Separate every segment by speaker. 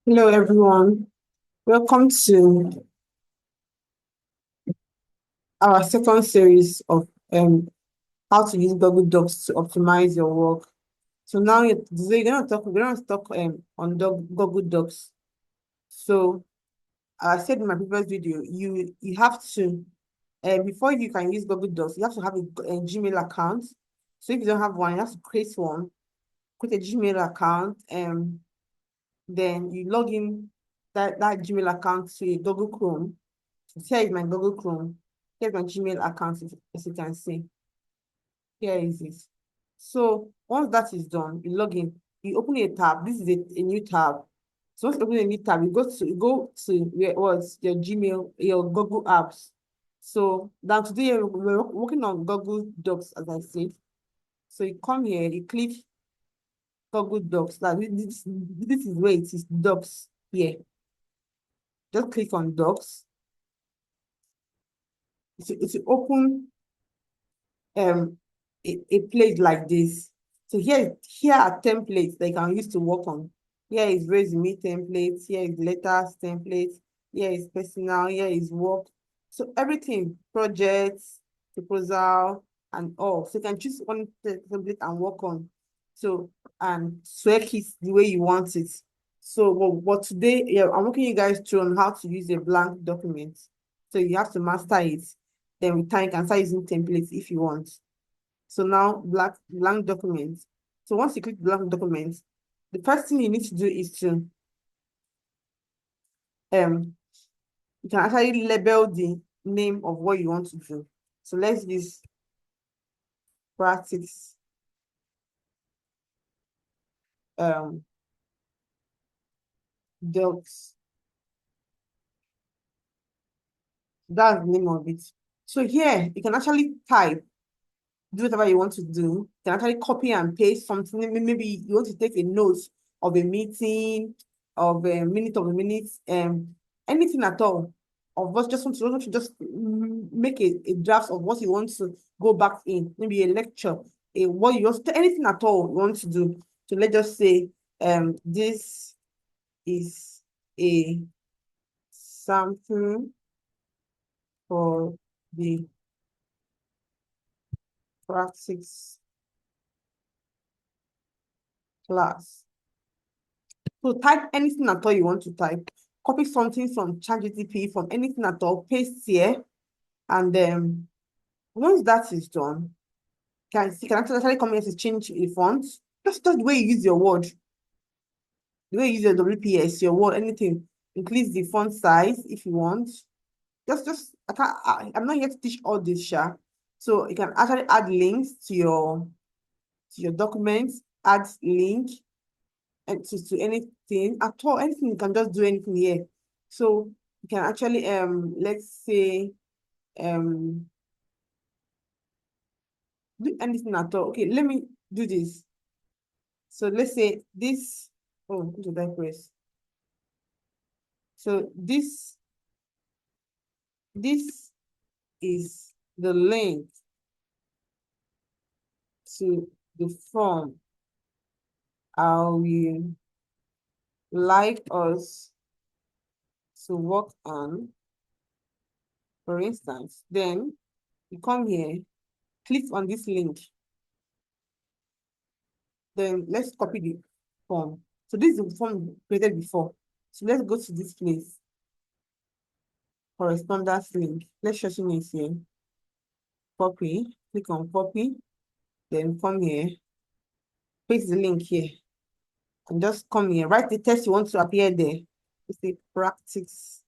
Speaker 1: Hello, everyone. Welcome to our second series of how to use Google Docs to optimize your work. So now we're gonna talk on Google Docs. So I said in my previous video, you have to before you can use Google Docs, you have to have a Gmail account. So if you don't have one, you have to create one, create a Gmail account, then you log in that Gmail account to a Google Chrome. So here is my Google Chrome. Here's my Gmail account, as you can see. Here is it. So once that is done, you log in, you open a tab. This is a new tab. So once you open a new tab, you go to where was your Gmail, your Google apps. So now today we're working on Google Docs, as I said. So you come here, you click Google Docs. Now this is where it is Docs here. Just click on Docs. It's open a place like this. So here are templates that you can use to work on. Here is resume templates, here is letters templates, here is personal, here is work. So everything, projects, proposal, and all. So you can choose one template and work on. So, and swag it the way you want it. So but today, yeah, I'm walking you guys through on how to use a blank document. So you have to master it. Then with time, you can start using templates if you want. So now blank documents. So once you click blank documents, the first thing you need to do is to you can actually label the name of what you want to do. So let's use practice docs. That's the name of it. So here you can actually type, do whatever you want to do. You can actually copy and paste something. Maybe you want to take a note of a meeting, of a minute, anything at all. Of what just want to just make a draft of what you want to go back in. Maybe a lecture, a what you want to, anything at all you want to do. So let's just say this is a sample for the practice class. So type anything at all you want to type. Copy something from ChatGPT, from anything at all, paste here. And then once that is done, you can actually come here to change the font. Just the way you use your word, the way you use your WPS, your word, anything. Increase the font size if you want. I'm not here to teach all this, Sha. So you can actually add links to your documents, add link, and to anything at all, anything. You can just do anything here. So you can actually let's say do anything at all. Okay, let me do this. So let's say this. Oh, what did I press? So this is the link to the form I will like us to work on. For instance, then you come here, click on this link. Then let's copy the form. So this is the form created before. So let's go to this place, correspondence link. Let's shorten it here. Copy, click on copy, then come here, paste the link here, and just come here. Write the text you want to appear there. You say practice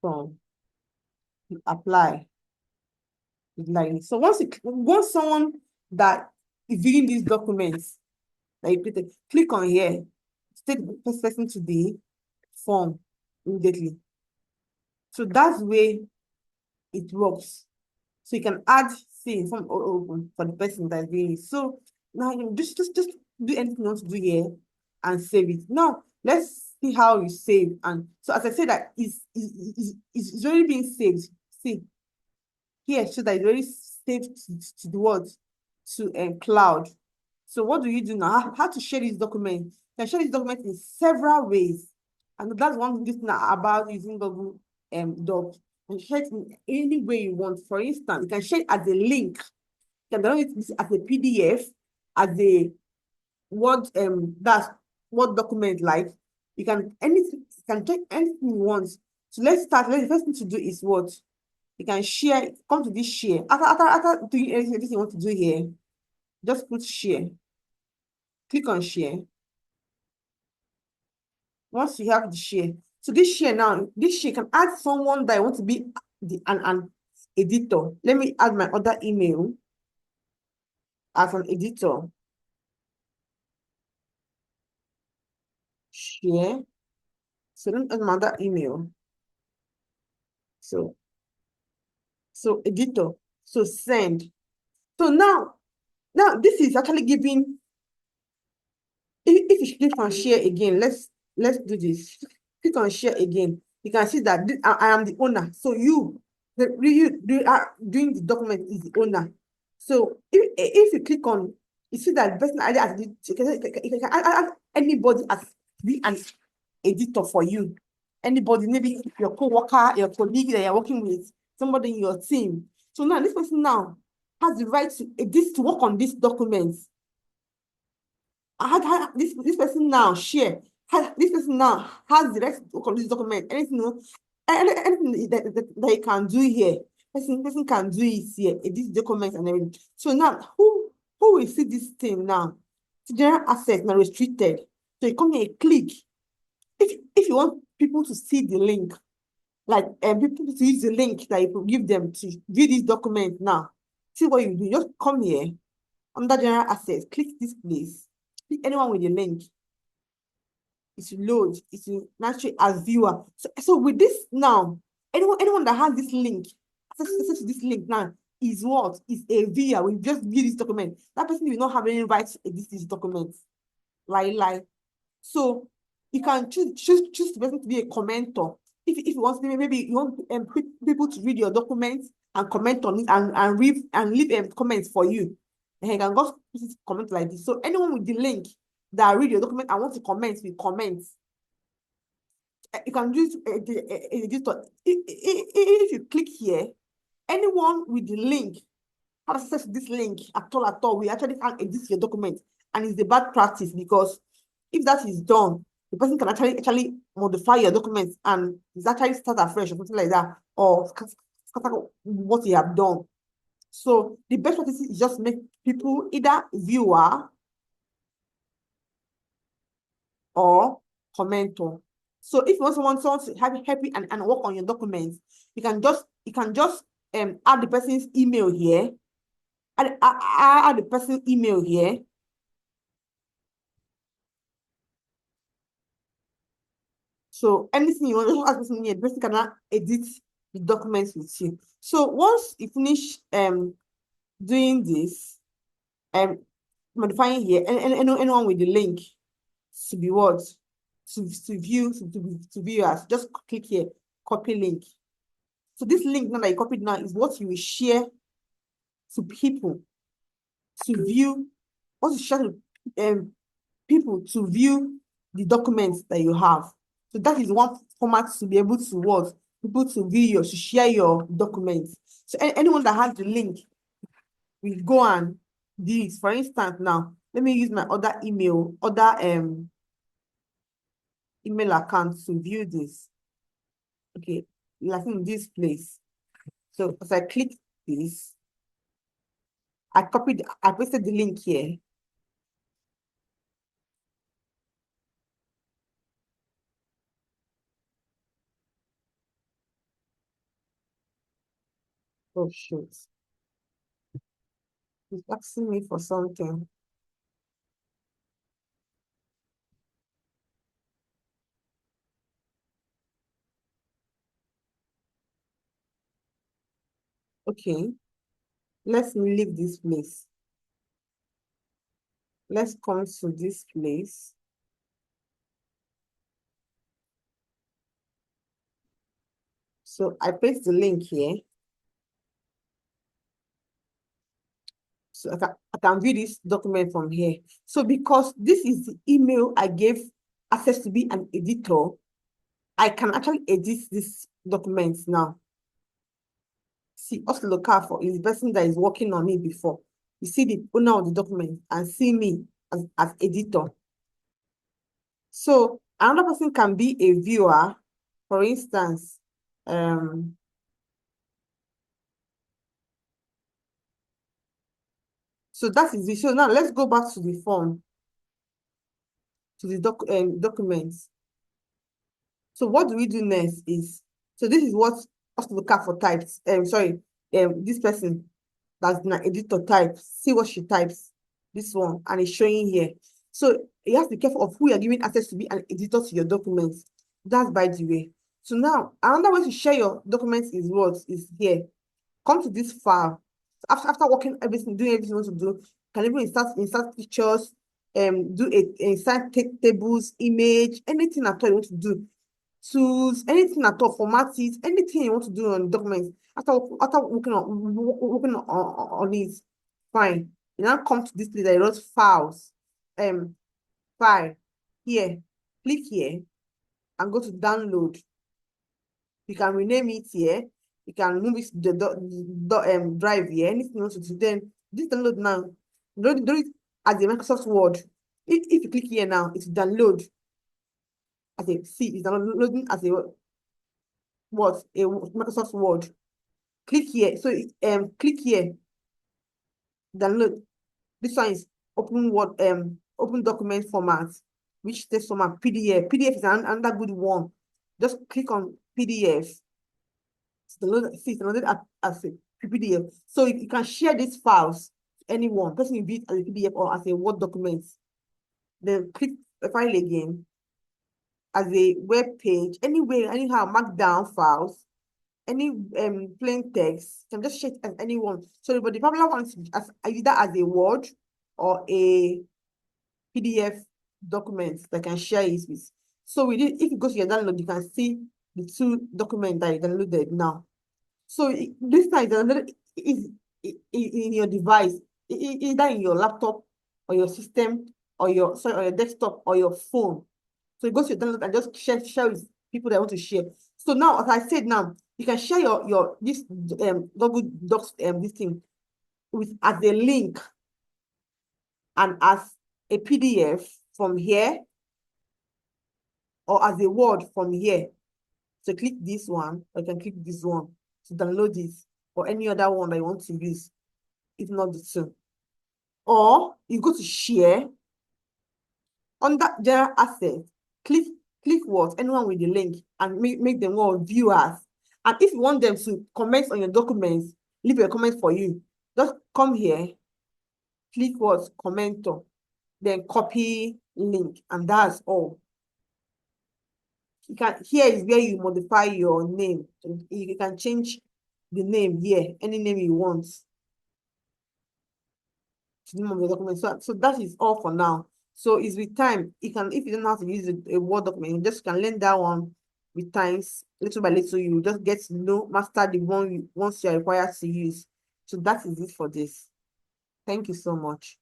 Speaker 1: from apply. Like so once someone that is viewing these documents that you created, click on here, state the first person to the form immediately. So that's the way it works. So you can add things from open for the person that's doing it. So now you just do anything you want to do here and save it. Now let's see how you save. And so as I said, that it's already being saved. See here, so that it's already saved to the what, to cloud. So what do you do now? How to share this document? You can share this document in several ways. And that's one thing about using Google Docs. You can share it in any way you want. For instance, you can share it as a link. You can download it as a PDF, as a that's what document like. You can anything, you can take anything you want. So let's start. The first thing to do is what? You can share, come to this share. After doing anything you want to do here, just put share. Click on share. Once you have the share, so this share now, this share can add someone that I want to be an editor. Let me add my other email as an editor. Share. So let me add my other email. So editor. So send. So now this is actually giving. If you click on share again, let's do this. Click on share again. You can see that I am the owner. So you are doing the document is the owner. So if you click on, you see that the person ID as you can add anybody as be an editor for you. Anybody, maybe your co-worker, your colleague that you're working with, somebody in your team. So now this person now has the right to edit, to work on this document. This person now share. This person now has the right to work on this document. Anything that you can do here, person can do it here. This document and everything. So now, who will see this thing now? So general access now restricted. So you come here, click. If you want people to see the link, like people to use the link that you give them to view this document now, see what you do. Just come here under general access, click this place. Click anyone with the link. It will load. It will naturally as viewer. So with this now, anyone that has this link, access to this link now, is what? Is a viewer. We just view this document. That person will not have any rights to edit this document. Like. So you can choose the person to be a commenter. If you want to, maybe you want people to read your documents and comment on it and read and leave comments for you. And you can go comment like this. So anyone with the link that read your document and want to comment will comment. You can use the editor. If you click here, anyone with the link have access to this link at all, we actually can edit your document. And it's a bad practice, because if that is done, the person can actually modify your documents and it's actually start afresh or something like that, or scatter what you have done. So the best practice is just make people either viewer or commenter. So if you want someone to have happy and work on your documents, you can just add the person's email here. Add the person's email here. So anything you want to ask person here, the person cannot edit the documents with you. So once you finish doing this, modifying here, and anyone with the link to be what? To view us, just click here, copy link. So this link now that you copied now is what you will share to people to view, what you share to people to view the documents that you have. So that is one format to be able to what? People to view to share your documents. So anyone that has the link will go and do it. For instance, now, let me use my other email account to view this. Okay, like in this place. So as I click this, I pasted the link here. Oh shoot. It's asking me for something. Okay, let's leave this place. Let's come to this place. So I paste the link here. So I can view this document from here. So because this is the email I gave access to be an editor, I can actually edit this document now. See, also look out for is the person that is working on it before. You see the owner of the document and see me as editor. So another person can be a viewer, for instance. So that is the so now let's go back to the form, to the documents. So what do we do next is, so this is what us look at for types. This person that's an editor type, see what she types, this one, and it's showing here. So you have to be careful of who you're giving access to be an editor to your documents. That's by the way. So now, another way to share your documents is what is here. Come to this file. After working everything, doing everything you want to do, you can even insert pictures, insert tables, image, anything at all you want to do. Tools, anything at all, format it, anything you want to do on documents. After working on it, fine. You now come to this place that wrote files. File here. Click here and go to download. You can rename it here. You can move it to the drive here. Anything you want to do. Then this download now. Do it as a Microsoft Word. If you click here now, it's download. As a see, it's downloading as a what? A Microsoft Word. Click here. So click here. Download. This one is open Word, open document format, which text format PDF. PDF is another good one. Just click on PDF. It's downloaded as a PDF. So you can share these files to anyone. Person you view it as a PDF or as a Word document. Then click the file again as a web page. Anywhere, anyhow, markdown files, any plain text, you can just share it as anyone. So but the popular ones as either as a Word or a PDF document that can share it with. So if you go to your download, you can see the two documents that you downloaded now. So this time is in your device, either in your laptop or your system or your desktop or your phone. So you go to your download and just share with people that want to share. So now, as I said now, you can share your this Google Docs this thing with as a link and as a PDF from here or as a Word from here. So click this one, or you can click this one to download this or any other one that you want to use, if not the two. Or you go to share under general access, click what? Anyone with the link and make them all viewers. And if you want them to comment on your documents, leave a comment for you. Just come here, click what? Commenter, then copy link, and that's all. Here is where you modify your name. You can change the name here, any name you want to the name of the document. So that is all for now. So it's with time. If you don't know how to use a Word document, you just can learn that one with times, little by little, you just get to know, master the one once you're required to use. So that is it for this. Thank you so much.